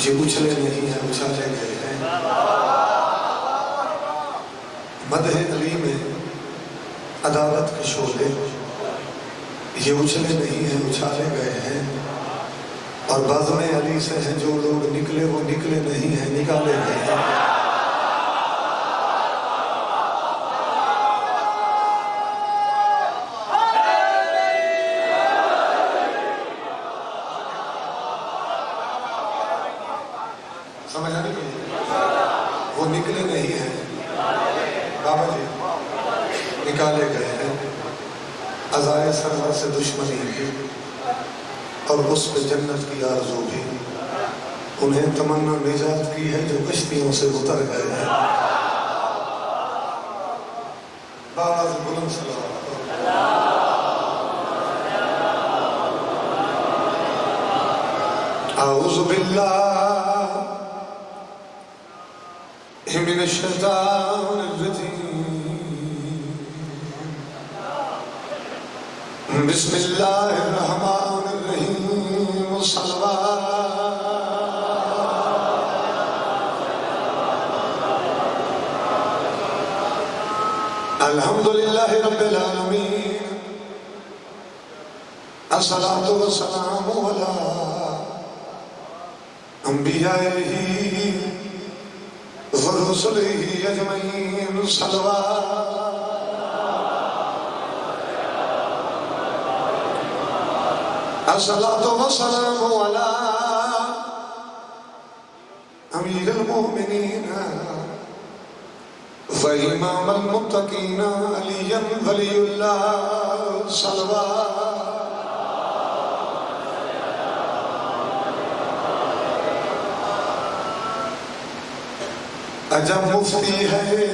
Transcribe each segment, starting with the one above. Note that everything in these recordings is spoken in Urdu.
یہ اچھلے نہیں ہیں اچھالے گئے ہیں۔ مدح علی میں عدالت کے شعلے یہ اچھلے نہیں ہیں اچھالے گئے ہیں، اور بزم علی سے ہیں جو لوگ نکلے وہ نکلے نہیں ہیں نکالے گئے ہیں۔ سمجھ آنے کی وہ نکلے نہیں ہیں بابا جی، نکالے گئے ہیں۔ عزائے سرور سے دشمنی بھی اور اس پہ جنت کی آرزو بھی، انہیں تمنا نجات کی ہے جو کشتیوں سے اتر گئے ہیں۔ باز بلند صلوات اعوذ باللہ من الشیطان الرجیم، بسم اللہ الرحمن الرحیم، صلوات الحمدللہ رب العالمین، الصلاة والسلام علی انبیائہ ورسلہ اجمعین، صلوات الصلاة والسلام علی امیر المؤمنین وإمام المتقین علی ولی اللہ، صلوات عجب مفتی ہے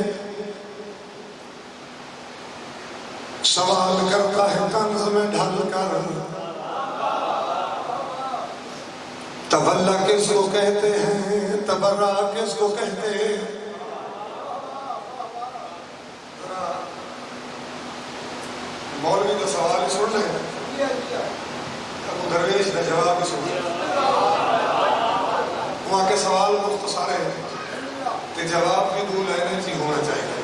سوال کرتا ہے طنز میں ڈھل کر، تولا کس کو کہتے ہیں تبرہ کس کو کہتے ہیں؟ مولوی کا سوال ہی سن لیں، ابو درویش کا جواب ہی سن لیں۔ وہاں کے سوال مختصر ہے کہ جواب بھی دو لائنیں چی ہونا چاہیے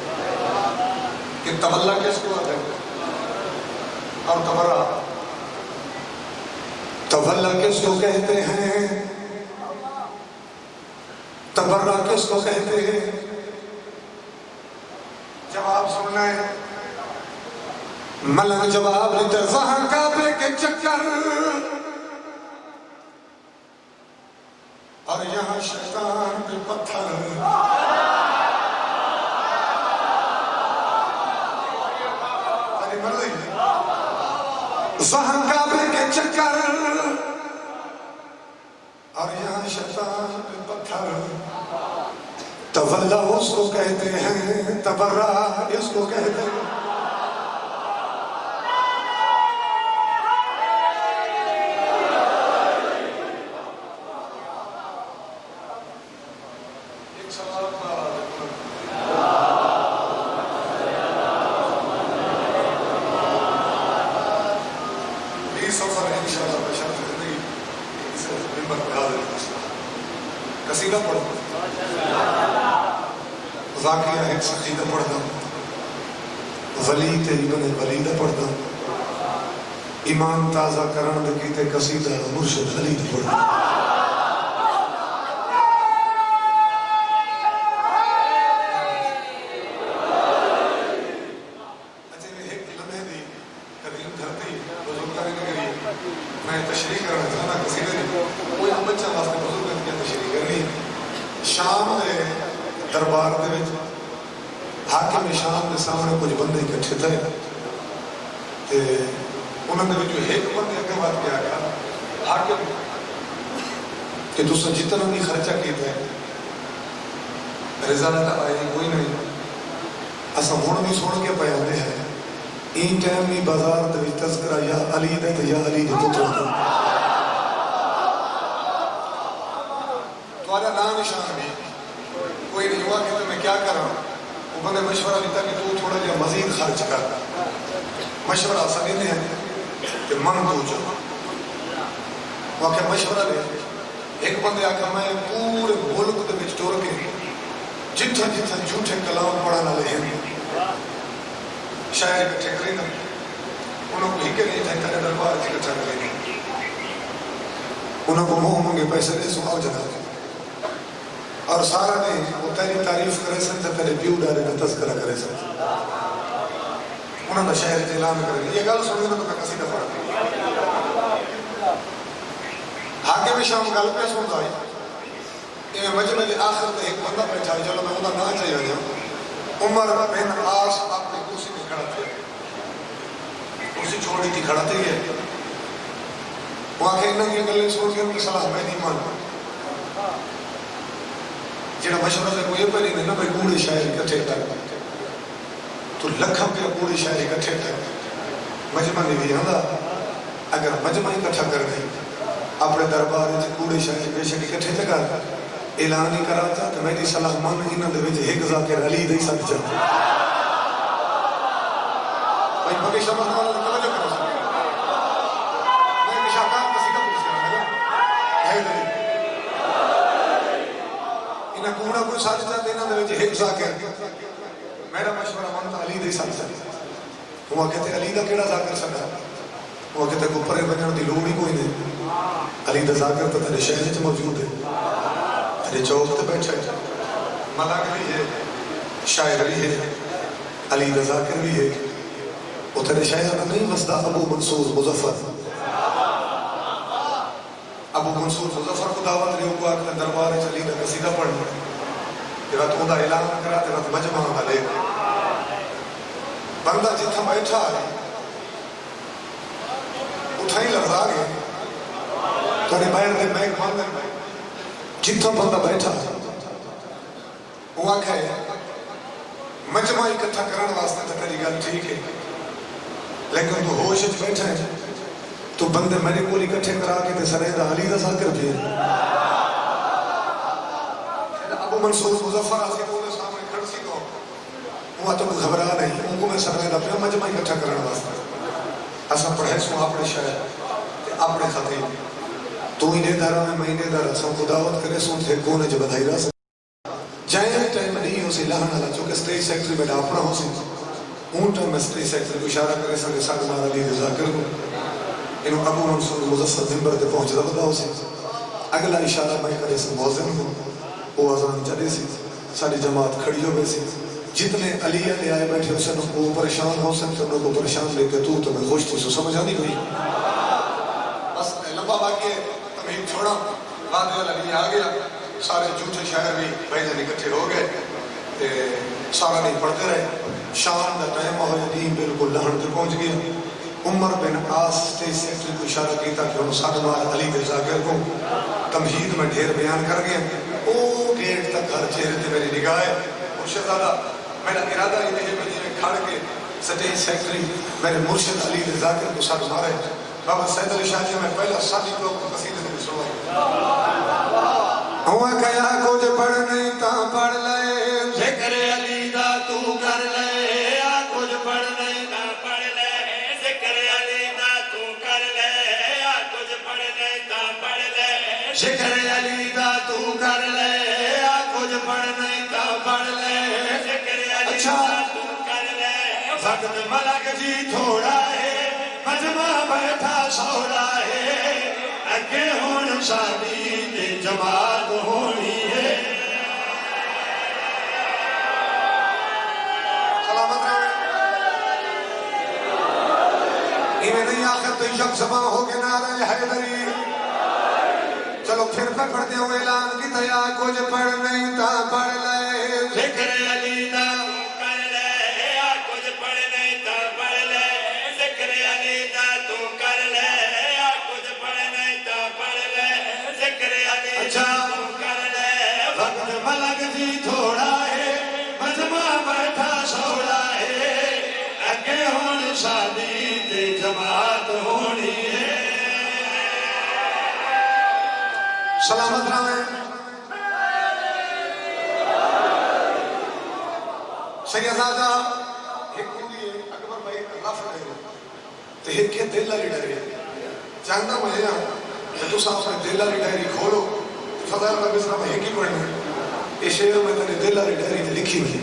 کہ تولا کس کو کہتے ہیں اور تبرہ تولا کس کو کہتے ہیں، تبرہ کس کو کہتے ہیں؟ جواب سننا ہے۔ ملنگ جواب لیتے وہاں کعبے کے چکر اور یہاں شیطان پہ پتھر، وہاں کعبے کے چکر اور یہاں شیطان پہ پتھر، تولا اس کو کہتے ہیں تبرہ اس کو کہتے ہیں۔ قصیدہ پڑھو، واقعہ ایک سقیدہ پڑھتا ہوں، ولید ابن ولید پڑھتا ہوں، ایمان تازہ کرن دکیتے قصیدہ مرشد خلید پڑھتا ہوں۔ میں تشریح کرنا چاہتا قصیدہ نہیں، کوئی بچہ واسطے بزرگ کیا تشریح کرنی۔ شام دے دربار دے وچ حاکم شام دے سامنے کچھ بندے اکٹھے تھے تے انہوں نے جو ایک بندے اگے بات کیا گیا حاکم کہ تساں جتنا بھی خرچہ کیتا ہے رزالت آئی کوئی نہیں، اساں ہن بھی سن کے پے آندے ہیں این ٹائم بھی بازار دے وچ تذکرہ یا علی دے تے یا علی دے پتر دا، تمہارا نام نشان بھی کوئی نہیں ہوا کہ میں کیا کر رہا ہوں۔ وہ بندے مشورہ لیتا کہ تو تھوڑا جہا مزید خرچ کر، مشورہ سبھی نے ہے کہ من تو جو وہ کہ مشورہ لے، ایک بندے آکھا میں تو جتھا جتھا جھوٹے کلام پڑھن والے ہیں شاعر اکٹھے کریں گا انہوں کو ہی کہ نہیں تھا تیرے دربار سے اکٹھا کریں گے انہوں کو منہ منگے پیسے دے سو آؤ جگہ اور سارا نے وہ تیری تعریف کرے سن تے تیرے پیو ڈارے کا تذکرہ کرے سن انہوں نے شاعر اعلان کرے یہ گل سنی تو میں قصیدہ پڑھ حاکم شام گل پہ سنتا ہے یہ مجمع کے آخر میں ایک بندہ بیٹھا ہے چلو میں انہوں نہ چاہیے جاؤں عمر بن عاص اپنی کرسی پہ کھڑا تھے کرسی چھوڑی تھی کھڑا تھے وہاں کے انہوں کی گلیں سن کے ان کی صلاح میں نہیں مان جڑا مشورہ سے کوئی پہ نہیں نا بھائی کوڑے شاعر اکٹھے کر تو لکھم کے کوڑے شاعر اکٹھے کر مجمع نے بھی آندا اگر مجمع اکٹھا کر گئی اپنے دربار میں کوڑے شاعر بے شک اکٹھے کر اعلان نہیں کراتا تو میری صلاح مان انہوں نے وچ ایک ذاکر علی دے سب چاہتے بھائی بگے شمس والا توجہ کرو میں شاکان کسی کا پوچھ رہا ہے حیدری انہیں کوڑا کوئی ساتھ چاہتے انہوں نے وچ ایک ذاکر میرا مشورہ مانتا علی دے سب چاہتے وہ کہتے علی دا کیڑا ذاکر سکا وہ کہتے کو پرے بننے دی لوڑ ہی کوئی نہیں علی دا ذاکر تو تیرے شہر وچ موجود ہے تیرے چوک تے بیٹھا ہے ملک بھی ہے شاعر بھی ہے علی دا ذاکر بھی ہے وہ تیرے شہر میں نہیں وسدا ابو منصور مظفر ابو منصور مظفر کو دعوت دے کو اپنے دربار وچ علی دا قصیدہ پڑھنا تیرا تو دا اعلان کرا تیرا مجمع والے بندہ جتھا بیٹھا ہے اٹھائی لفظ آ گئے تو نے باہر دے میک ماندن جتھا بندہ بیٹھا وہ آکھا ہے مجمع اکٹھا کرن واسطے تو تیری گل ٹھیک ہے لیکن تو ہوش وچ بیٹھا ہے تو بندے میرے کو اکٹھے کرا کے تے سنے دا علی دا ذکر بھی ہے ابو منصور مظفر آسی کو سامنے کھڑ سی کو وہ تو گھبرا نہیں ان کو میں سنے دا پیا مجمع اکٹھا کرن واسطے اسا پڑھے سو اپنے شاعر تے اپنے خطیب تو ہی نے دارا میں مہینے دارا سو کو دعوت کرے سو تھے کونے جو بدھائی رہا سکتا جائیں ٹائم نہیں ہو سی لہن اللہ چونکہ سٹیج سیکٹری میں اپنا ہو سی اون ٹائم میں سٹیج سیکٹری کو اشارہ کرے سکے ساڑھ مارا لی رضا کر کو انہوں ابو منصور مظفر ممبر تے پہنچ رہا بدا ہو سی اگلا اشارہ میں کرے سے موزن ہوں وہ آزان چلے سی ساری جماعت کھڑی ہو گئے سی جتنے علیہ لے آئے بیٹھے اسے وہ پریشان ہو سکتے انہوں کو پریشان لے کے تو میں خوش تھی سو سمجھ آنی گئی بس لمبا باقی ہے تمہیں چھوڑا بعد والا علیہ آ گیا سارے جھوٹے شاعر بھی بھائی جن اکٹھے ہو گئے سارا نہیں پڑھتے رہے شام دا ٹائم ہو جدی بالکل لہن تے پہنچ گیا عمر بن عاص سٹیج سیکٹری کو اشارہ کیتا کہ انہوں ساتھ مال علی دے ذاکر کو تمہید میں ڈھیر بیان کر گئے او گیٹ تک ہر چہرے تے میری نگاہ ہے مرشد زادہ میرا ارادہ یہ ہے کہ میں کھڑ کے سٹیج سیکٹری میرے مرشد علی دے ذاکر کو ساتھ مارے بابا سید علی شاہ جی میں پہلا ساتھی لوگ کو قصیدے میں سنا ہوا کیا کچھ پڑھ نہیں تا پڑھ لے ذکر علی دا تو کر لے کچھ پڑھ نہیں تا پڑھ لے ذکر علی دا تو کر لے کچھ پڑھ نہیں تا پڑھ لے ذکر علی دا تو کر لے کچھ پڑھ نہیں تا پڑھ لے ذکر علی دا تو کر لے وقت ملک جی تھوڑا ہے مجمع بیٹھا سوڑا ہے اگے ہون شادی تے جماعت ہونی ہے سلامت رہے انہیں نہیں آخر تو یک زبان ہو کے نعرہ حیدری چلو پھر پہ پڑھتے ہوں اعلان کی تیا کچھ پڑھ نہیں تا پڑھ لے ذکر علی دا کر لے کچھ پڑھ نہیں تا پڑھ لے ذکر علی دا تو کر لے کچھ پڑھ نہیں تا پڑھ لے ذکر علی دا تو کر لے وقت ملک جی تھوڑا ہے مجمع بیٹھا سوڑا ہے اگے ہون شادی تے جماعت ہونی ہے سلامت رہے سیدزادہ ایک ہوندی ہے اکبر بھائی رف رہے تو ایک ہے دل علی ڈائری جانتا مجھے نا کہ تو صاحب نے دل علی ڈائری کھولو فضائل کا بسرہ میں ایک ہی پڑھنے یہ شعر میں تیرے دل والی ڈائری تے لکھی ہوئی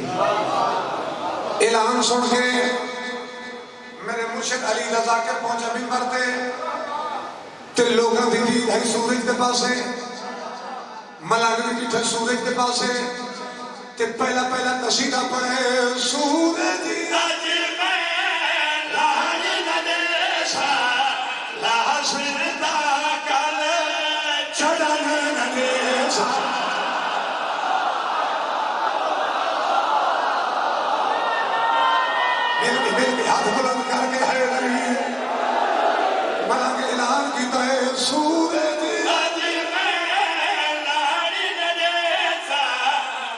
اعلان سن کے میرے مرشد علی دا ذاکر پہنچا منبر تے لوگاں دی دید ہے سورج دے پاسے ملانگی بیٹھا سورج دے پاسے تے پہلا قصیدہ پڑھے سورج اج میں لاج ندیسا لاش دا کل چڑھن ندیسا مل کے ہاتھ بلند کر کے ہے دری ملانگ اعلان کیتا ہے سورج اج میں لاج ندیسا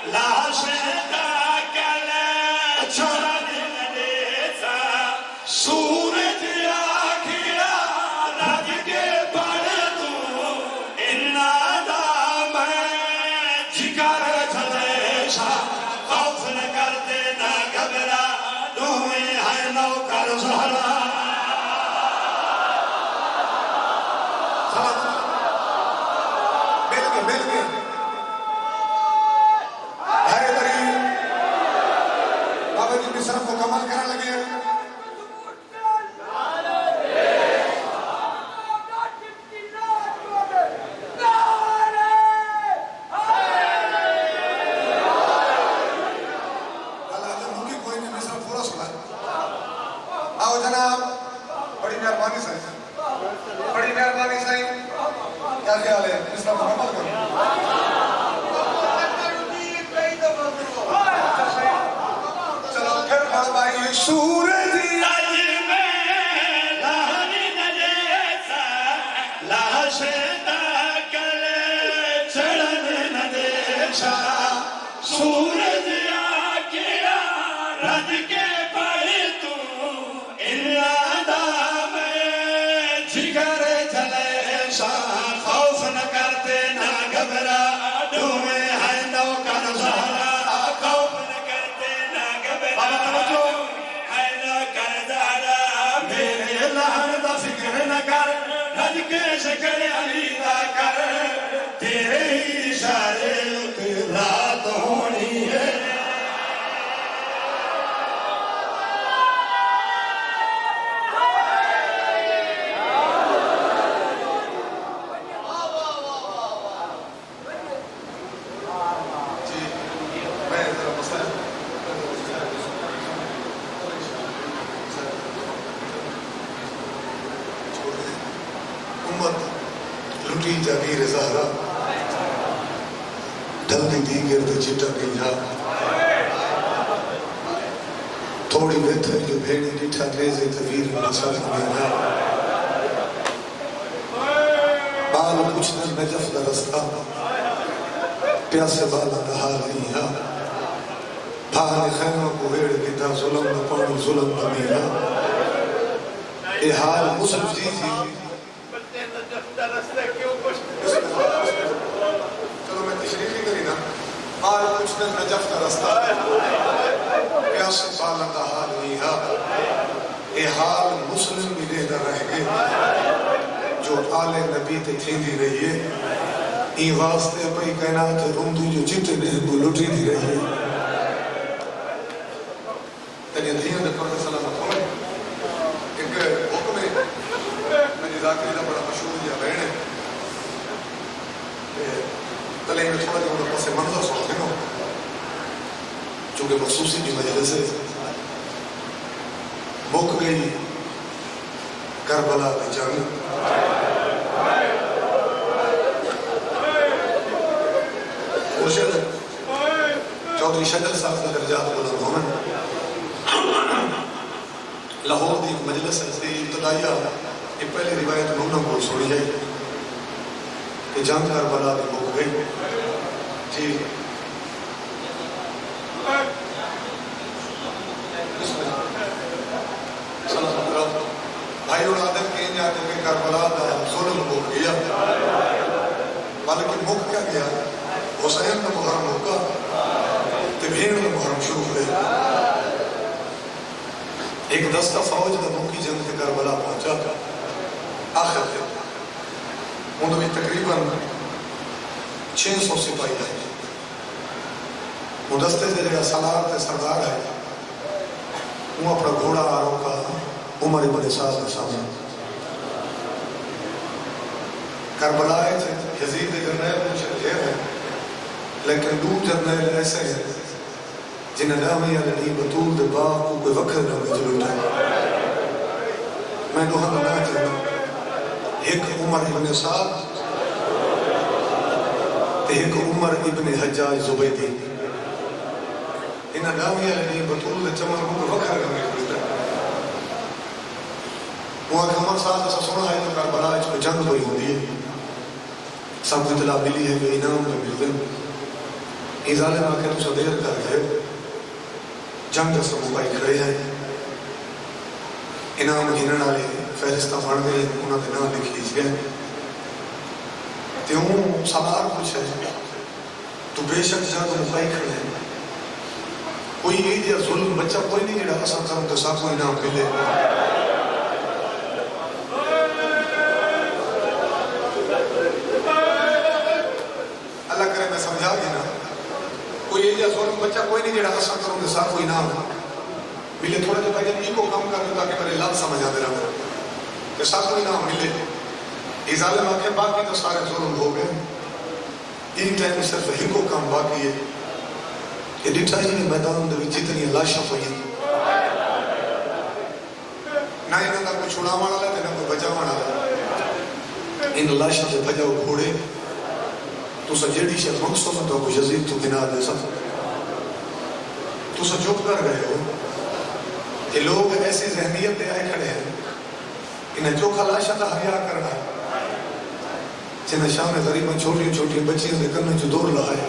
لاش دا کل چڑھن ندیسا سورج آکھیا رج کے پڑھ تو انہا دا میں جگر جھلیسا خوف نہ کرتے نہ گھبرا دوہیں ہے نوکر زہرا مل کے حیدری بابا جی مصرف مکمل کرنے لگے ہیں آؤ جناب بڑی مہربانی سائیں کیا خیال ہے اس کا مکمل کرو چلو پھر بڑھ بھائی سورج اج میں لاج ندیسا لاش دا کل چڑھن ندیسا سورج آکیا رج کے پڑھ تو انہا دا میں جگر جھلیسا خوف نہ کرتے نہ گھبرا دوہیں ہے نوکر زہرا خوف نہ کرتے نہ گھبرا ہے نوکر زہرا میرے لہن دا فکر نہ کر رج کے شکر علی دا کر تیرے ہی اشارے تے رات ہونی ہے لٹی جاگیر زہرا ڈھلدی دیگر تے چٹا گئی جا تھوڑی بہتر جو بھیڑی ڈٹھا ریزے تویر میں نسل گئی جا بال پوچھنے نجف دا رستہ پیاسے بالا دا حال نہیں ہا بھانے خیمہ کو ویڑ گیتا ظلم دا پانی ظلم دا میرا اے حال مسلم جی چلو میں تشریح نہیں کری نا حال پوچھنے نجف کا رستہ پیاسے بالا دا حال نہیں ہا اے حال مسلم بھی دے دا رہ گئے جو آل نبی تے تھیندی رہی ہے این واسطے پئی کائنات روندو جو جتنے کو لٹی دی رہی ہے تنیا دھیان دے پردہ سلامت ہوئے ایک حکم ہے میری ذاکری دا بڑا مشہور یا بہن ہے تلے میں تھوڑا جو پاسے منظر سوچتے ہو چونکہ مخصوصی کی مجلس ہے مک گئی کربلا دی جنگ مرشد چودھری شجر صاحب کا درجات بلند ہونا لاہور دی مجلس سے ابتدائیہ یہ پہلی روایت نونہ کو سوڑی جائے کہ جنگ کربلا دی مک گئی جی بھائی اور آدم کے انجا کہ کربلا دا ظلم ہو گیا بلکہ مک کیا گیا حسین کا محرم ہوگا تو بھیڑ کا محرم شروع ہوئے ایک دستہ فوج دا مکی جنگ کے کربلا پہنچا آخر ہے انہوں نے تقریباً 600 سپاہی آئے مدثر سے جڑا سالار تے سردار ہے وہ اپنا گھوڑا آ روکا عمر ابن سعد کے سامنے کربلا یزید جرنیل کچھ ڈھیر ہے لیکن دو جرنیل ایسے ہیں جنہیں نامی علی بطول دے باغ کو کوئی وقت نہ جلوٹا میں دو ہم نہ چاہتا ایک عمر ابن سعد ایک عمر ابن حجاج زبیدی انہیں نامی علی بطول دے چمن کو کوئی وقت نہ جلوٹا وہ عمر صاحب سے سونا ہے تو کربلا اس میں جنگ ہوئی ہوتی ہے سب کو اطلاع ملی ہے کہ انعام میں ملتے ہیں یہ ظالم آکے تو سدیر کر گئے جنگ جیسا مقائی کھڑے ہیں انعام جنن والے فہرستہ پڑھ گئے انہوں نے نام لکھی گئے تیوں سالار کچھ ہے تو بے شک جنگ مقائی کھڑے ہیں کوئی عید یا ظلم بچہ کوئی نہیں جڑا اثر کروں تو ساتھ کو انعام ملے اللہ کرے میں سمجھا گیا نا کوئی ایجا ظلم بچہ کوئی نہیں جڑا اثر کروں کے ساتھ کوئی نام ملے تھوڑا جو پہلے یہ کو کم کر دوں تاکہ میرے لفظ سمجھا دے رہا کہ ساتھ کوئی نام ملے یہ ظالم آکے باقی تو سارے ظلم ہو گئے ان ٹائم صرف ہی کو کام باقی ہے یہ ڈٹھا جی نے میدان دے جتنی لاشاں ہوئی نہ انہوں کا کوئی چھوڑا مانا لے نہ کوئی بچا مانا لے ان لاشاں سے بھجاؤ گھوڑے تو سا جیڑی شاید مقصد تو کو یزید تو بنا دے سب تو سا چپ کر گئے ہو یہ لوگ ایسی ذہنیت دے آئے کھڑے ہیں انہیں جو خلاشہ کا حیاء کرنا ہے جنہیں شام میں غریباں چھوٹی چھوٹی بچیاں دے کرنے جو دور لہائے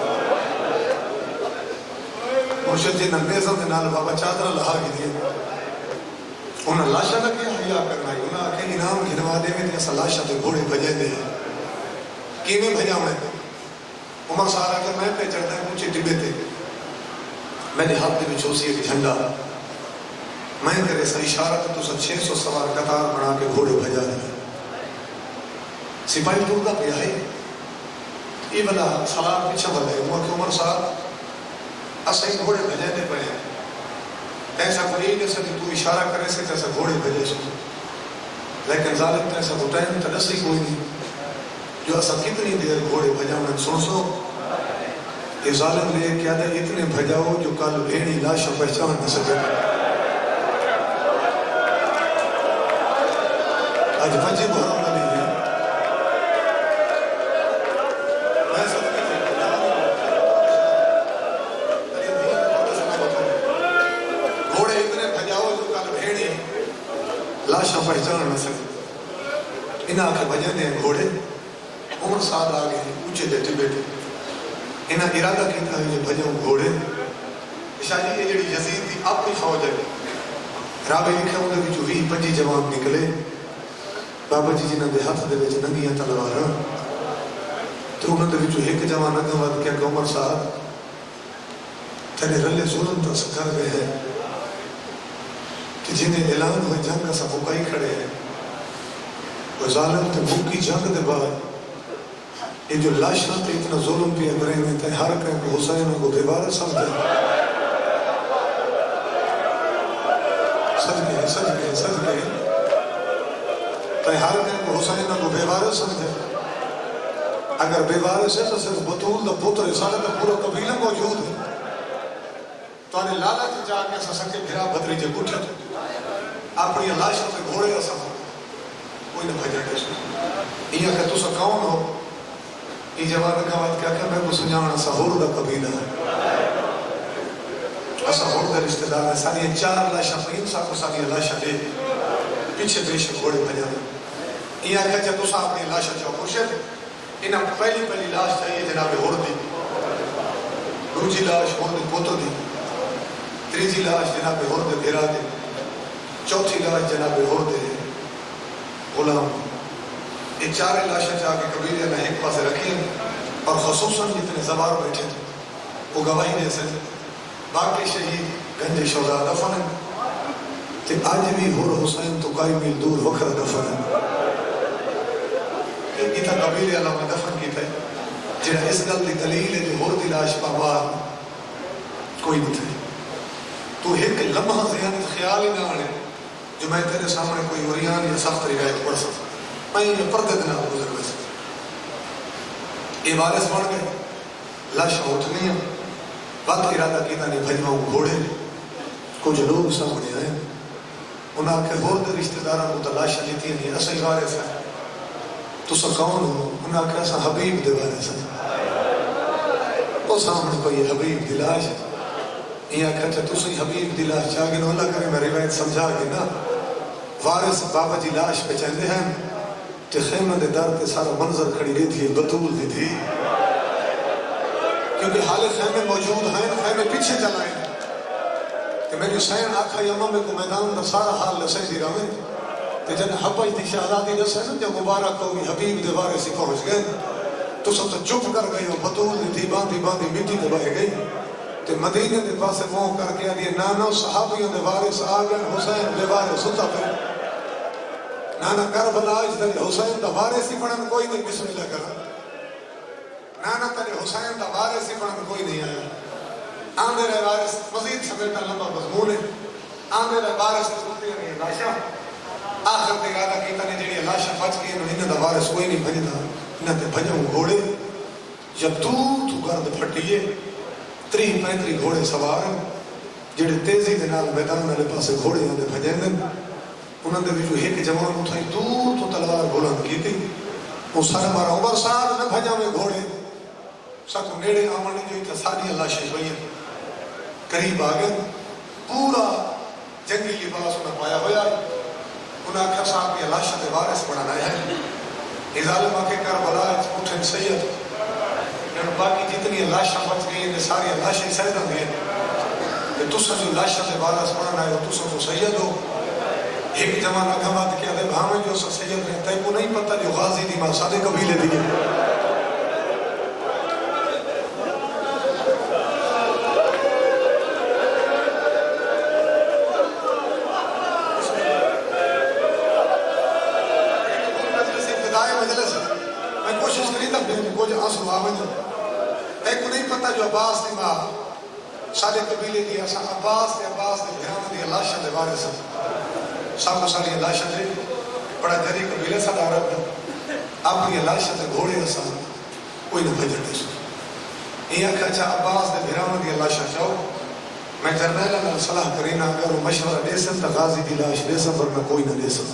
مرشد جنہیں نیزم دے نال بابا چادرہ لہا گی دیئے انہیں لاشہ لگے حیاء کرنا ہے انہیں آکے انعام گھنوا دے میں ایسا لاشہ دے گھوڑے بھجے دے کیویں بھجا میں عمر سارا کہ میں پہ چڑھتا ہے مجھے ڈبے تھے میں نے ہاتھ دے میں چوسی ایک جھنڈا میں کرے سا اشارہ تو سب 600 سوار قطار بنا کے گھوڑے بھجا دے سپاہی ٹوٹا پہ آئے یہ بلا سلام پیچھا بلے عمر صاحب اسے گھوڑے بھجے دے پڑے ایسا کوئی جیسا کہ تو اشارہ کرے سے جیسا گھوڑے بھجے سو لیکن ظالم تو ایسا ہوتا ہے تنسی کوئی نہیں جو ایسا کتنی دیر گھوڑے بھجاؤ میں سن سو یہ ظالم لے کیا دے اتنے بھجاؤ جو کل بھیڑی لاشا پہچان نہ سکے آج بھجے بھروں نہ نہیں ہے میں سب گھوڑے اتنے بھجاؤ جو کل بھیڑی لاشا پہچان نہ سکے انہاں کے بھجے دے گھوڑے عمر صاحب آگے اونچے دیتے بیٹھے انہاں ارادہ کیتا ہے یہ بھجاؤ گھوڑے شاہی یہ جڑی یزید دی اپنی فوج ہے رابع لکھے ہوندے بھی جو 20-25 جوان نکلے بابا جی جنہاں دے ہاتھ دے وچ ننگیاں تلواراں تو انہاں دے وچوں ایک جوان اگے ود کیا کہ عمر صاحب تیرے رلے ظلم تو کر گئے ہیں کہ جنہیں اعلان ہوئے جنگ کا سب مکائی کھڑے ہیں وہ ظالم تے مکی جنگ دے بعد یہ جو لاشاں تے اتنا ظلم پہ اگرے میں تے ہر کہیں کو حسین کو بیوار سمجھے سج گئے تے ہر کہیں کو حسین کو بیوار سمجھے اگر بیوار سے تو صرف بطول دا پتر سارے دا پورا قبیلہ موجود ہے تو انہیں لالچ جا کے سسکے گھرا بدری جے گھٹے اپنی لاشاں سے گھوڑے کا سفر کوئی نہ بھجا کے سو یہ کہ تو سا کون ہو یہ جواب کا بات کیا کہ میں کو سجانا سہور دا قبیلہ ہے سہور دا رشتہ دار ہے سانی 4 لاشاں پہین سا کو سانی لاشاں دے پیچھے بیش گھوڑے بھجا دے یہ کہ جب تو سا اپنی لاشاں چاہو خوشے انہاں پہلی لاش چاہیے جناب ہور دی دوسری لاش ہور دی پوتر دی تیسری لاش جناب ہور دے بھیرا دے چوتھی لاش جناب ہور دے غلام یہ 4 لاشیں جا کے قبیلے نے ایک پاسے رکھی اور خصوصاً جتنے زبار بیٹھے تھے وہ گواہی دے سکتے باقی شہید گنج شہداء دفن ہیں کہ آج بھی ہور حسین تو کئی میل دور وکر دفن ہے کہ تھا قبیلے علامہ دفن کی تھے جنہیں اس گل دی دلیل ہے جو ہور دی لاش پامار کوئی نہیں تھے. تو ایک لمحہ ذہن خیال ہی نہ آنے جو میں تیرے سامنے کوئی اوریان یا سخت روایت پڑھ سکتا. میں یہ پردے دن گزر گئے یہ وارث بن گئے. لاش اٹھنی ہے وقت ارادہ کیتا نہیں بھجواؤں گھوڑے. کچھ لوگ سامنے آئے انہاں کے ہور دے رشتہ داراں کو تو لاشاں دیتی نہیں اصل وارث ہے. تسا کون ہو؟ انہاں کہ اساں حبیب دے وارث ہیں. وہ سامنے کوئی حبیب دی لاش یہ آخر تسی حبیب دی لاش چاہ گے نو اللہ کرے میں روایت سمجھا کے نا وارث بابا جی لاش پہ چاہتے ہیں کہ خیمہ دے در تے سارا منظر کھڑی رہی تھی بطول دی تھی کیونکہ حال خیمے موجود ہیں خیمے پیچھے چلائیں کہ میری حسین آکھا یمہ میں کو میدان دا سارا حال لسے دی رہے کہ جن حبج دی شہزادی لسے نا جب مبارک ہوگی حبیب دے وارثی پہنچ گئے تو سب تو چپ کر گئی اور بطول دی تھی باندھی باندھی مٹی دبائے گئی تو مدینے دے پاسے منہ کر کے آدھی نانا صحابیوں دے وارث آگئے حسین دے وارث ستا پہ نانا کربلا اج تیرے حسین دا وارث ہی پڑھن کوئی نہیں بسم اللہ کرا. نانا تیرے حسین دا وارث ہی پڑھن کوئی نہیں آیا. آندے رہے وارث مزید سمیٹا لمبا مضمون ہے. آندے رہے وارث سنتی ہیں یہ لاشا آخر تے ارادہ کیتا نے جڑی لاشا بچ گئی انہوں نے دا وارث کوئی نہیں بھجدا انہاں تے بھجوں گھوڑے جب تو گرد پھٹیے 30-35 گھوڑے سوار جڑے تیزی دے نال میدان والے پاسے گھوڑے آندے بھجندے انہوں نے بھی جو ایک جوان اٹھائی دور تو تلوار بلند کی تھی وہ سارے مارا عمر صاحب نہ بھجا میں گھوڑے سکو نیڑے آمنے جو تھا ساری اللہ شہوئیں قریب آگئے پورا جنگی لباس انہیں پایا ہویا انہیں آکھا صاحب یہ اللہ شہد وارث بڑھانا ہے ظالمہ کے کربلا اٹھن سید باقی جتنی اللہ شہد بچ گئی انہیں ساری اللہ شہد سیدہ گئے کہ تُسا جو اللہ شہد وارث بڑھانا ہے تُسا جو سید ہو. ایک جوان اگھوات کیا دے بھامے جو سا سید رہتا ہے کو نہیں پتا جو غازی دی ماں سادے قبیلے دیئے مجلس میں کوشش کری تب دے کچھ آنسو آمد ایک کو نہیں پتا جو عباس دی ماں سادے قبیلے دی عباس دے بھیران دی اللہ شہد وارث سامو ساری اللہ شہدے بڑا جری قبیلے سا دارت دا اپنی اللہ شہدے گھوڑے اسا کوئی نہ بھجر دے سو یہ کہ اچھا عباس دے بھیران دی اللہ شہد جاؤ میں جرنیل اللہ صلاح کرینا اگر وہ مشورہ دے سن تا غازی دی لاش دے سن پر میں کوئی نہ دے سن.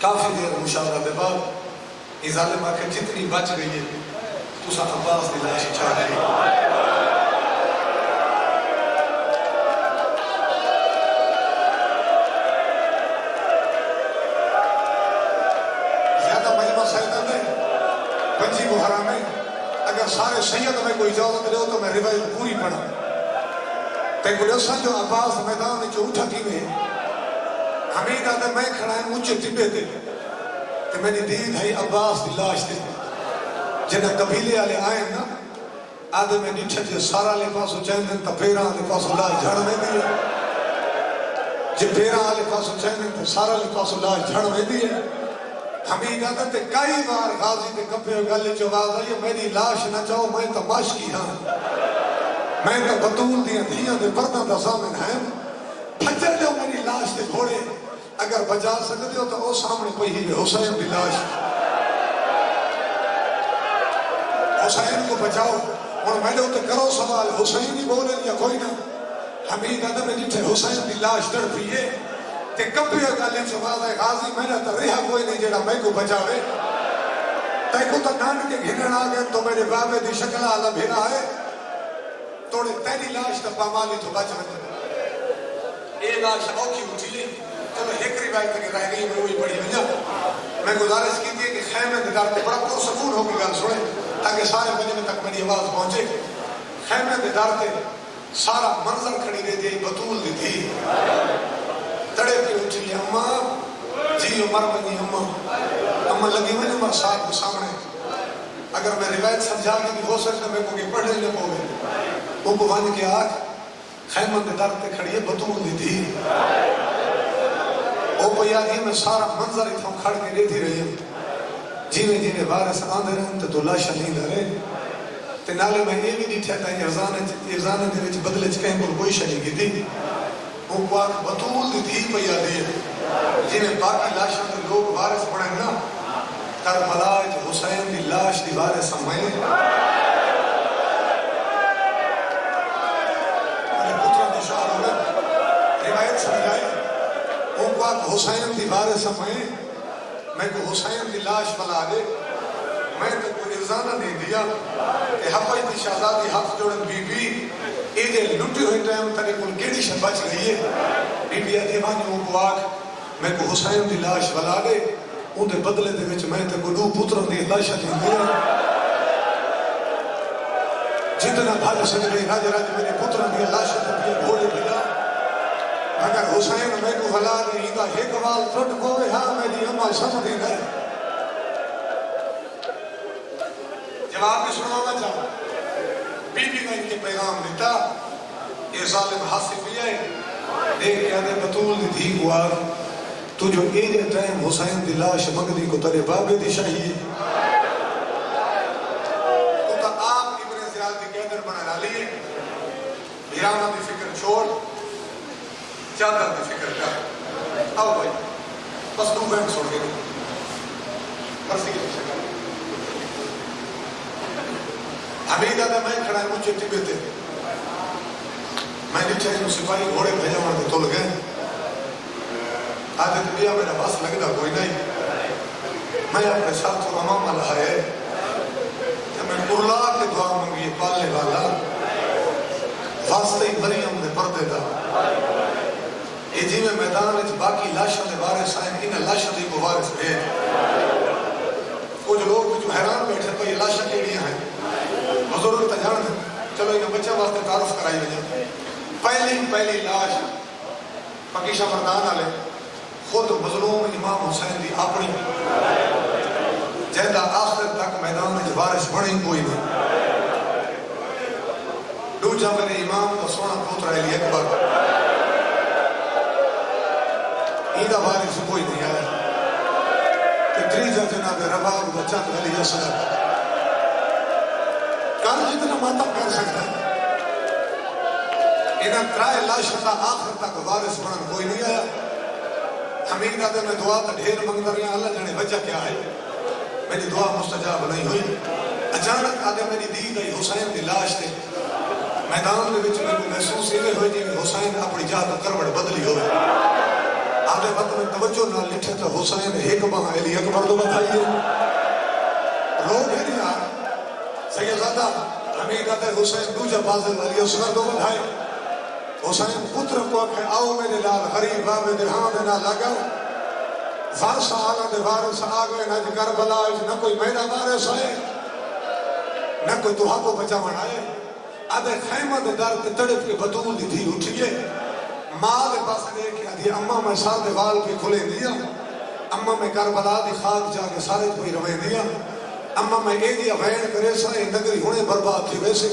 کافی دیر مشاورہ دے بعد یہ ظالمہ کہ جتنی بچ گئی ہے تو سا عباس دی لاش چاہ گئی اگر سارے سید میں کوئی اجازت لے ہو تو میں روایت پوری پڑھا تے بولے سن جو عباس میدان جو اٹھا کی میں حمید آدھے میں کھڑا ہے مجھے ٹبے دے کہ میں نے دید ہے عباس دی لاش دے جنہ قبیلے آلے آئیں نا آدھے میں نیچھے جے سارا لے پاسو چیندن تا پیران لے پاسو لاش جھڑ میں دیئے جے پیران لے پاسو چیندن تا سارا لے پاسو لاش جھڑ میں دیئے. حمید آدھا تے کئی بار غازی تے کپے گلے جو آواز آئی میری لاش نہ چاہو میں تو ماشکی ہاں میں تو بطول دیاں دھیاں دے پردہ دا سامن ہے پھجر جو میری لاش دے گھوڑے اگر بجا سکتے ہو تو او سامنے کوئی ہی حسین دی لاش حسین کو بچاؤ اور میں نے تو کرو سوال حسین ہی بولے یا کوئی نہ. حمید آدھا میں جتھے حسین دی لاش ڈر پیئے کہ کبھی گالیں چواز ہے غازی میں نے تو رہا کوئی نہیں جڑا میں کو بچاوے تے کو تو نان کے گھنن آگئے تو میرے بابے دی شکل آلہ بھیرا ہے توڑے تیری لاش تا پامالی تو بچ میں اے لاش اوکی اٹھی لیں چلو ایک روایت تک رہ گئی میں وہی پڑھی بجا. میں گزارش کی تھی کہ خیمے دے دار تے بڑا پرسکون ہو کے گل سنے تاکہ سارے مجمع تک میری آواز پہنچے. خیمے دے دار تے سارا منظر کھڑی رہ دی بطول دی تھی تڑے پہ اٹھی اماں جی عمر بنی اماں لگی ہوئی عمر صاحب کے سامنے اگر میں روایت سمجھا کے بھی ہو سکتا میں کو کہ پڑھنے لے پوگے وہ کو بھانے کے آگ خیمہ دے در پہ کھڑی ہے بطول دی تھی وہ پہ یادی میں سارا منظر اتھوں کھڑ کے لیتی رہی جیوے جیوے وارث آندے رہن تو لاشا نہیں دارے تے نالے میں یہ بھی ڈیٹھا تھا ارزان دے وچ بدلے چ کہیں کو کوئی شے نہیں کی وہ پاک بطول دی تھی پئی آدھی ہے جنہیں باقی لاشاں دے لوگ وارث بنے نا کربلا حسین دی لاش دی وارث سمائے روایت سمجھائی وہ پاک حسین دی وارث سمائے میں کو حسین دی لاش بلا دے میں تو کوئی ارزانہ نہیں دیا کہ حفظ دی شہزادی حفظ جوڑن بی بی ایدے لٹی ہوئی ٹائم تاکہ کل کیڑی شب بچ گئی ہے بی بی دیوانی وہ کو آگ میں کو حسین دی لاش بلا دے ان دے بدلے دے وچ میں تے کو دو پتروں دی لاشاں دی دیا جتنا بھاگ سکتے راج راج میرے پتروں دی لاشاں دی گھوڑے بھلا اگر حسین میں کو بلا دے ایدہ ایک وال ٹوٹ کوئے ہاں میری اماں سمجھ دی گئے جواب بھی سنو گا چاہو بی بی نے ان کے پیغام دیتا یہ ظالم حاصل بھی آئے دیکھ کیا دے بطول دی تھی گوار تو جو ایجے ٹائم حسین دی لاش مگدی کو ترے بابے دی شاہیے تو تا آپ ابن زیاد دی قیدر بنا ڈالیے ہیرانہ دی فکر چھوڑ چادر دی فکر کر آؤ بھائی بس دو بینک سوڑ گئے برسی کے فکر حمید آدھا میں کھڑا ہے مجھے ٹبے تھے میں نیچے انہوں سپاہی گھوڑے بھیجا ہونے تل گئے آدھے بیا میرا بس لگتا کوئی نہیں میں اپنے ساتھ تو امام لہائے کہ میں اللہ کے دعا منگی پالنے والا واسطے مریم نے پردے دا یہ جی میں میدان ہے باقی لاشوں نے وارث آئیں انہیں لاشوں دی کو وارث بھیج کچھ لوگ جو حیران بیٹھے تو یہ لاشیں کیڑیاں ہیں بزرگ تجان دیں چلو یہ بچہ واسطے تعارف کرائی وجہ پہلی لاش پکیشہ مردان آلے خود مظلوم امام حسین دی اپنی جہدہ آخر تک میدان میں وارث بڑی کوئی نہیں دو جا میرے امام کا سونا پوتر علی اکبر ایدہ وارث کوئی نہیں آیا کہ تریزہ جناب رباب دا چند علی اصلت کار جتنا ماتم کر سکتا ہے انہاں ترائے لاشوں کا آخر تک وارث بڑھن کوئی نہیں آیا حمید آدھے میں دعا تا ڈھیر منگتا رہا اللہ جانے وجہ کیا ہے میری دعا مستجاب نہیں ہوئی اچانک آدھے میری دید ہے حسین دی لاش تھے میدان میں بچ میں محسوس یہ ہوئی جی حسین اپنی جہاں کروڑ بدلی ہوئے آدھے وقت میں توجہ نہ لٹھے تو حسین ایک ماہ علی اکبر تو بتائیے لوگ ہے نہیں آئے سیدزادہ حمید آدھے حسین دو جب بازل علی اصغر تو بتائے حسین پتر کو کہ آؤ میرے لال غریب بابے دے ہاں دے نہ لگا وارث آنا دے وارث آگئے نہ جی کربلا نہ کوئی میرا وارث آئے نہ کوئی تو کو بچاون آئے آدھے خیمہ دے در تے تڑپ کے بطول دی تھی اٹھئے ماں دے پاس دیکھے آدھی اممہ میں سار دے وال پہ کھلے دیا اممہ میں کربلا دی خاک جا کے سارے کوئی روے دیا اممہ میں اے دیا غیر کرے سارے نگری ہونے برباد تھی ویسے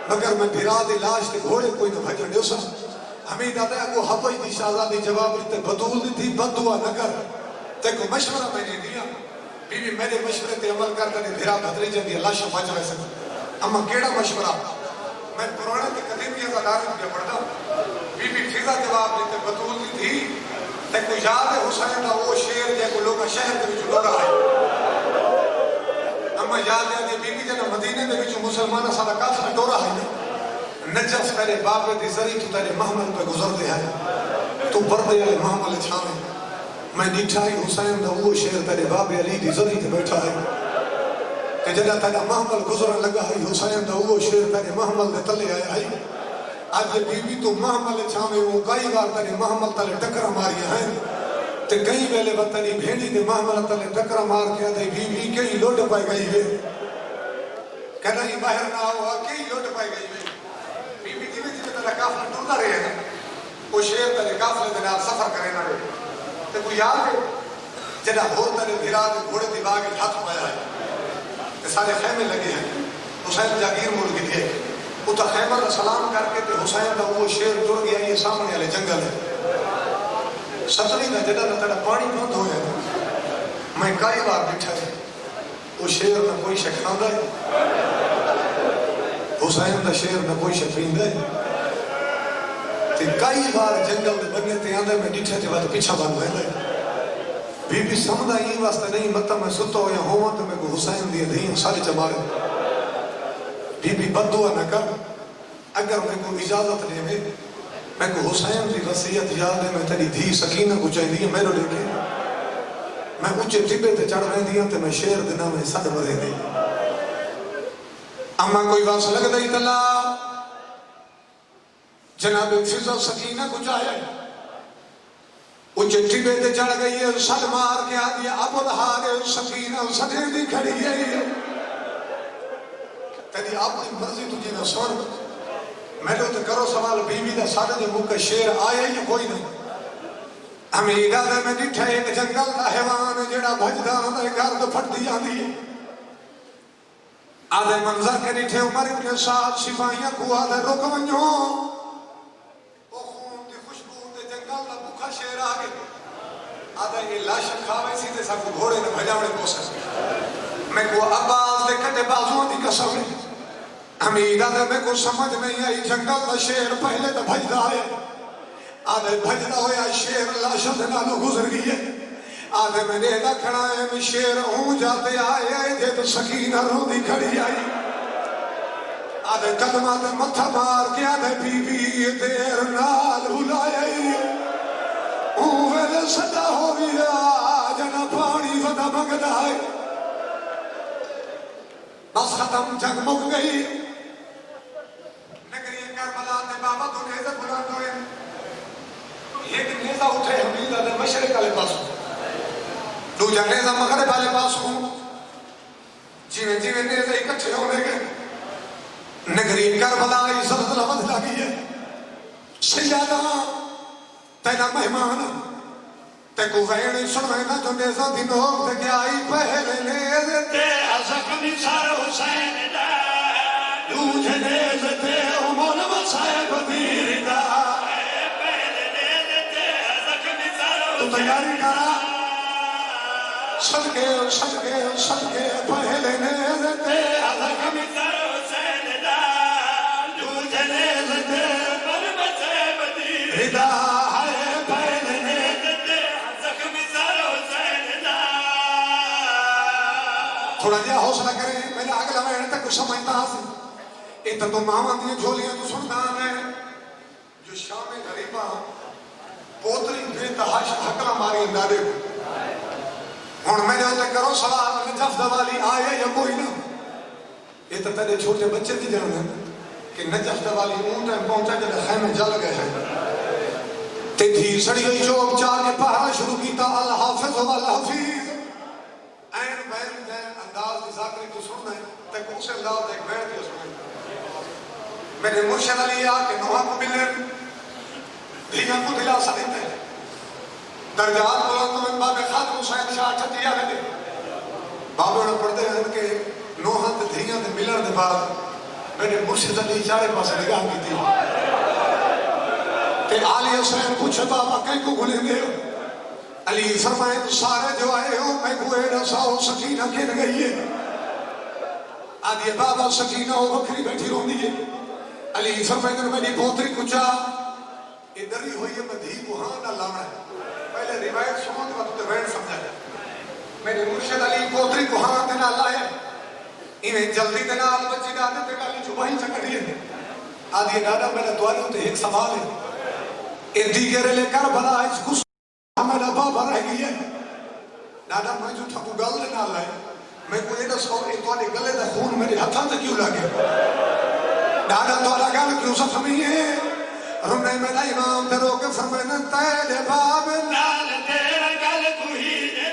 مگر میں بھیرا دی لاش تے گھوڑے کوئی نہ بھجن دیو سا حمید آتا ہے کو حفظ دی شہزادی جواب لیتے بدول دی تھی بد دعا نہ کر تے کو مشورہ میں نے دیا بی بی میرے مشورے تے عمل کرتا نے بھیرا بھدری جن دی اللہ شفاج رہ سکتا اما کیڑا مشورہ میں قرآن کی قدیمیہ کا دارت کیا پڑھتا بی بی فضا جواب لیتے بدول دی تھی تے کو یاد ہے حسین دا وہ شیر جے کو لوگا شہر دے وچ لوگا ہے اما یاد ہے بی بی جنہ مدینے دے وچ مسلمانہ سادہ کافر ڈورا ہے نجف تیرے بابے دی ذریع تو تیرے محمل پہ گزر دے ہے تو بردے علی محمل چھانے میں نیٹھائی حسین دا وہ شیر تیرے بابے علی دی ذریع تے بیٹھا ہے کہ جدہ تیرے محمل گزرن لگا ہے حسین دا وہ شیر تیرے محمل دے تلے آیا ہے آج یہ بی بی تو محمل چھانے وہ کئی بار تیرے محمل تلے ٹکر ماریا ہے تے کئی ویلے بطنی بھیڑی دے محمل تلے ٹکر مار کے دے بی بی کئی لوٹ پائے گئی ہے کہنا ہی باہر نہ ہوا کئی لوٹ پائے گئی ہے بی بی جی میں تیرے کافلہ ٹوٹا رہے ہیں وہ شیر تیرے کافلے دے نال سفر کرے نہ رہے تے کوئی یاد ہے جدہ ہور تیرے بھیرا دے گھوڑے دی باغ ہاتھ پایا ہے کہ سارے خیمے لگے ہیں حسین جاگیر مڑ گئی ہے وہ تا خیمہ دا سلام کر کے تے حسین دا وہ شیر ٹر گیا یہ سامنے والے جنگل ہے ستری دا جدہ دا تیرا پانی بند ہویا ہے میں کئی بار بیٹھا ہے وہ شیر نہ کوئی شکھاندہ ہے حسین دا شیر نہ کوئی شفین دے تے کئی بار جنگل دے بنگے تے آندے میں ڈٹھے تے وقت پیچھا بن ویندے بی بی سمدہ ہی واسطے نہیں مطلب میں ستا ہویا ہوں تو میں کو حسین دی دھیاں سارے چمارے بی بی بد دعا نہ کر اگر میں کو اجازت لے میں کو حسین دی وصیت یاد ہے میں تیری دھی سکینہ کو چاہی دی میرے لے کے میں اونچے ٹبے تے چڑھ رہی دیا تے میں شیر دینا میں سڑ مرے دی اما کوئی واس لگ دئی تلا جناب فضل سکینہ کو چاہے اونچے ٹبے تے چڑھ گئی ہے سڑ مار کے آ دیا ابو الحار سکینہ سڑے دی کھڑی ہے تیری اپنی مرضی تجھے نہ سن میں تو کرو سوال بیوی دا سارے جو مکہ شیر آیا ہی کوئی نہیں امیدہ دے میں ڈٹھے ایک جنگل دا حیوان جڑا بھجدان دے گرد پھٹ دی آندی ہے آدھے منظر کے ڈٹھے عمر ابن سعد سپاہیاں کو آدھے رک ونجو وہ خون دی خوشبو دے جنگل دا بکھا شیر آگے آدھے یہ لاش کھاوے سی تے سب کو گھوڑے نے بھجاوڑے کوسس میں کو عباس دے کٹے بازوان دی قسم ہے امیدہ دے میں کو سمجھ نہیں آئی جنگل دا شیر پہلے دا بھجدہ ہے آدھے بھجدہ ہویا شیر لاشوں دے نالو گزر گئی ہے آدھے میں نے دا کھڑا ہے میں شیر ہوں جاتے آئے آئے دے تو سکینہ رو دی کھڑی آئی آدھے قدمہ دے متھا مار کے آدھے بی بی دیر نال بھلائے اوہے صدا ہو گیا جنا پانی ودا مگدہ ہے بس ختم جنگ مک گئی نگری کربلا تے بابا تو نیزہ بلند ہوئے ایک نیزہ اٹھے حمیدہ دے مشرق والے پاس دوجہ نیزہ مغرب والے پاس ہوں جیویں جیویں نیزہ اکٹھے ہونے گئے نگری کربلا ای زلزلہ مد لگی ہے سیادہ تینا مہمان تے کو ویڑی سنوینا جو نیزہ دی نوک تے کیا آئی پہلے نیزے تے زخمی سار حسین دا دوجہ نیزے تے عمر وصائب دیر دا پہلے نیزے تے زخمی سار حسین تو تیاری کرا صدقے پہلے نیزے تے زخمی سار حسین دا دوجہ نیزے تے عمر وصائب دیر دا پہلے نیزے تے زخمی سار حسین دا تھوڑا جا حوصلہ کریں میں نے اگلا میں تک کچھ سمجھتا حاصل اتنا تو ماما دیئے جھولیاں تو سنتا ہے جو شام غریبہ پوتری بے تحاش حقلہ ماری اندادے کو اور میں نے ہوتا کرو سوال نجف دوالی آئے یا کوئی نہ یہ تو تیرے چھوٹے بچے دی جان ہے کہ نجف دوالی اون ٹائم پہنچا جب خیمے جل گئے ہیں تے دھی سڑی گئی چوب چاہ کے پہرا شروع کیتا الحافظ و الحفیظ این بین دے انداز دی ذاکری تو سننا ہے تک اسے انداز ایک بیٹھ کے سننا ہے میرے مرشد علی آکے نوحہ کو ملن دھیان کو دلا سکتے ہیں درجات بلندوں میں باب خاتم حسین شاہ چھتی آگے دے بابے نے پڑھتے ہیں کہ نوحہ تے دھیان تے ملن دے بعد میرے مرشد علی چارے پاس نگاہ کی تھی کہ علی حسین پوچھے بابا کہیں کو گھلیں گے علی فرمائے تو سارے جو آئے ہو میں کو ایڈا ساؤ سکینہ کھر گئی ہے آدھے بابا سکینہ ہو بکری بیٹھی رون دیئے علی فرمائے کہ میں نے پوتری کچھا ادھر ہی ہوئی ہے مدھی کو ہاں نہ لانا ہے پہلے روایت سنو تو وقت وین سمجھا جائے میرے مرشد علی پوتری کو ہاں دینا لائے انہیں جلدی دینا آل بچی دانے تے گالی چھپائی چکڑی ہے آدھے دادا میرا دواری ہوتے ایک سوال ہے اے دیگرے لے کر بلا اس کس ہمارا بابا رہ گئی ہے دادا میں جو تھا کو گل دینا لائے میں کو یہ دسو ایک تو گلے دا خون میرے ہتھاں تے کیوں لگے دادا تو گل کیوں زخمی ہے رمنے میرا امام تے رو کے فرمائنا تیرے باب نال تیرا گل کوئی دے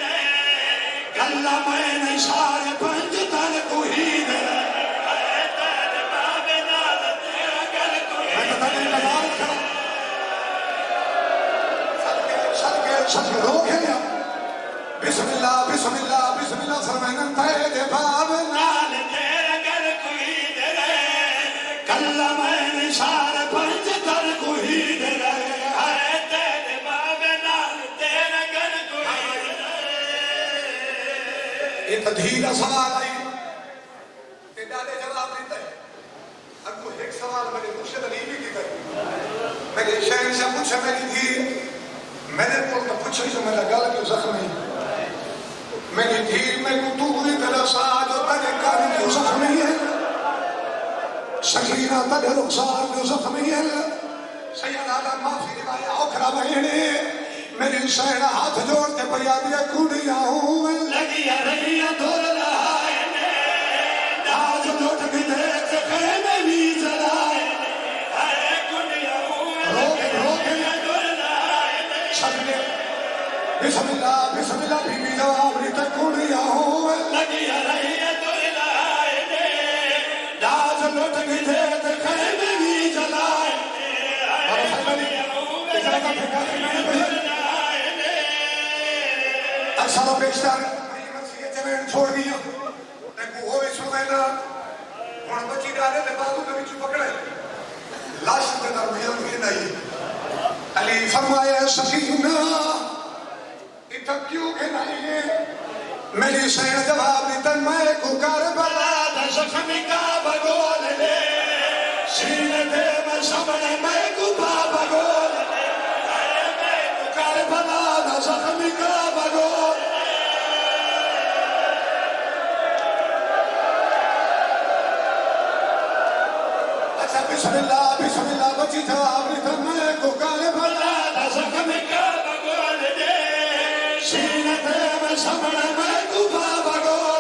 گلہ میں نشار پنج تل کوئی دے تیرے باب نال تیرا گل کوئی میں تو تیرے نظار کھڑا صدقے رو کے لیا بسم اللہ فرمائنا تیرے باب نال تیرا گل کوئی دے گلہ میں نشار پنج تل کوئی دے تیرے باب نال تیرا گل کوئی دے یہ تدھیر سوال آئی تے ڈالے جواب دیتا ہے سوال میرے مرشد علی بھی کی گئی میرے شہر سے پوچھا میری دھی میرے پور تو پوچھا جو میرا گل کیوں زخمی میری دھی میں کو تو ہوئی تیرا ساتھ جو تیرے کاری کیوں زخمی ہے سکینہ تیرے رخسار کیوں زخمی ہے سید آدم معافی روایہ اوکھرا بہنے میری شہر ہاتھ جوڑ کے پیا دیا کھوڑی آؤں لگیا رہیا دور لائے داج لوٹ کے دیکھ خیمے بھی جلائے روکے سجنے بسم اللہ بی بی جواب ریتے کھوڑی آؤں لگیا رہیا دور لائے داج لوٹ کے دیکھ خیمے بھی جلائے اکثر بیشتر مسیح جمعین چھوڑ دیا لیکن وہ اس وقت ہون بچی ڈالے دے بازو کے بچو پکڑے لاش کے درمیان بھی نہیں علی فرمایا سکینہ اتنا کیوں کہ نہیں ہے میری سین جواب دیتا میں کو کربلا دا زخمی کا بگول لے سینے دے میں سامنے میں کو بگول لے میں کو کربلا دا زخمی کا بگول اچھا بسم اللہ بچی جواب دیتا میں کو کربلا دا زخمی کا بگول لے سینے دے میں سامنے میں کو بگول